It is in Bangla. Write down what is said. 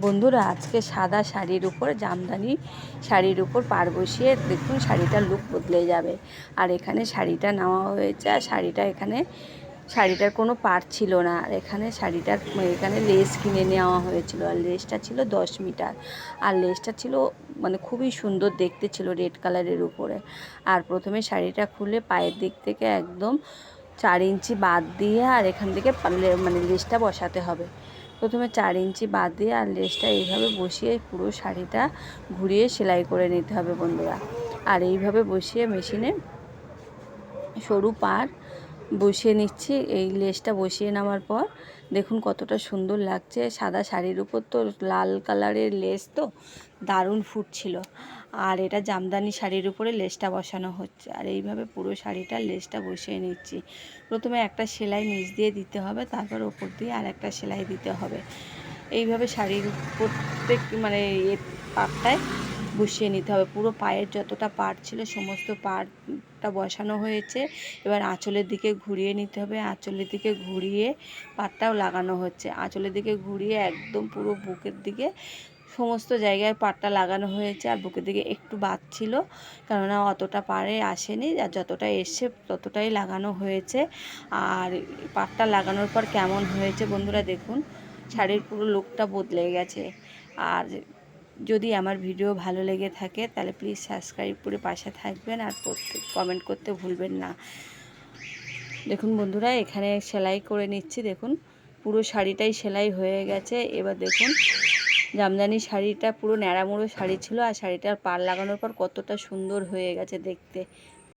বন্ধুরা, আজকে সাদা শাড়ির উপর জামদানি শাড়ির উপর পাড় বসিয়ে দেখুন শাড়িটার লুক বদলে যাবে। আর এখানে শাড়িটা নেওয়া হয়েছে, আর শাড়িটার কোনো পাড় ছিল না। আর এখানে লেস কিনে নেওয়া হয়েছিল, আর লেসটা ছিল 10 মিটার। আর লেসটা ছিল মানে খুবই সুন্দর দেখতে ছিল, রেড কালারের উপরে। আর প্রথমে শাড়িটা খুলে পায়ের দিক থেকে একদম 4 ইঞ্চি বাদ দিয়ে আর এখান থেকে মানে লেসটা বসাতে হবে। প্রথমে 4 ইঞ্চি বাদ দিয়ে আর লেসটা এইভাবে বসিয়ে পুরো শাড়িটা ঘুরিয়ে সেলাই করে নিতে হবে বন্ধুরা। আর এইভাবে বসিয়ে মেশিনে সরু পাড় বসিয়ে নিচ্ছি। এই লেসটা বসিয়ে নেওয়ার পর দেখুন কতটা সুন্দর লাগছে। সাদা শাড়ির উপর তো লাল কালারের লেস, তো দারুণ ফুটছিল। আর এটা জামদানি শাড়ির উপরে লেসটা বসানো হচ্ছে। আর এইভাবে পুরো শাড়িটার লেসটা বসিয়ে নিচ্ছি। প্রথমে একটা সেলাই নিচ দিয়ে দিতে হবে, তারপর ওপর দিয়ে আর একটা সেলাই দিতে হবে। এইভাবে শাড়ির প্রত্যেক মানে পাটটায় বসিয়ে নিতে হবে। পুরো পায়ের যতটা পাট ছিল সমস্ত পাটটা বসানো হয়েছে। এবার আঁচলের দিকে ঘুরিয়ে নিতে হবে। আঁচলের দিকে ঘুরিয়ে পাটটাও লাগানো হচ্ছে। আঁচলের দিকে ঘুরিয়ে একদম পুরো বুকের দিকে সমস্ত জায়গায় পাটটা লাগানো হয়েছে। আর বুকের দিকে একটু বাদ ছিল, কেননা অতটা পাড়ে আসেনি, আর যতটা এসছে ততটাই লাগানো হয়েছে। আর পাটটা লাগানোর পর কেমন হয়েছে বন্ধুরা দেখুন, শাড়ির পুরো লুকটা বদলে গেছে। আর যদি আমার ভিডিও ভালো লেগে থাকে তাহলে প্লিজ সাবস্ক্রাইব করে পাশে থাকবেন, আর কমেন্ট করতে ভুলবেন না। দেখুন বন্ধুরা, এখানে সেলাই করে নিচ্ছি। দেখুন পুরো শাড়িটাই সেলাই হয়ে গেছে। এবার দেখুন জামদানি শাড়িটা পুরো ন্যাড়ামুড়ো শাড়ি ছিল, আর শাড়িটার পাড় লাগানোর পর কতটা সুন্দর হয়ে গেছে দেখতে।